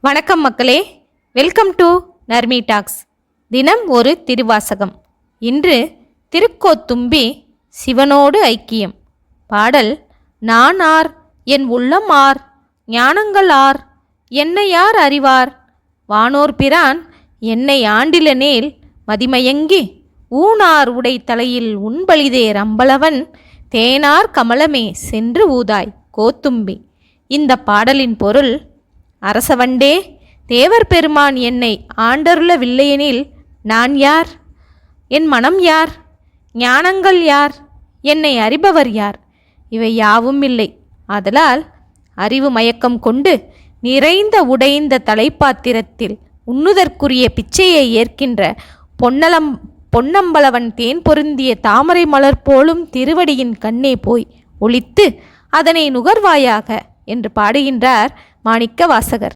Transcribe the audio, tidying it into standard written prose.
வணக்கம் மக்களே, welcome to Narmi tax. தினம் ஒரு திருவாசகம். இன்று திருக்கோத்தும்பி சிவனோடு ஐக்கியம். பாடல்: நான் ஆர், என் உள்ளம் ஆர், ஞானங்கள் ஆர், என்னை யார் அறிவார், வானோர் பிரான் என்னை ஆண்டிலனேல் மதிமயங்கி, ஊனார் உடை தலையில் உண்பலிதேர் அம்பலவன், தேனார் கமலமே சென்று ஊதாய் கோத்தும்பி. இந்த பாடலின் பொருள்: அரசவண்டே, தேவர் பெருமான் என்னை ஆண்டருளவில்லையெனில் நான் யார்? என் மனம் யார்? ஞானங்கள் யார்? என்னை அறிபவர் யார்? இவை யாவும் இல்லை. ஆதலால் அறிவு மயக்கம் கொண்டு நிறைந்த உடைந்த தலைப்பாத்திரத்தில் உண்ணுதற்குரிய பிச்சையை ஏற்கின்ற பொன்னம்பலவன் தேன் பொருந்திய தாமரை மலர் போலும் திருவடியின் கண்ணே போய் ஒளித்து அதனை நுகர்வாயாக என்று பாடுகின்றார் மாணிக்க வாசகர்.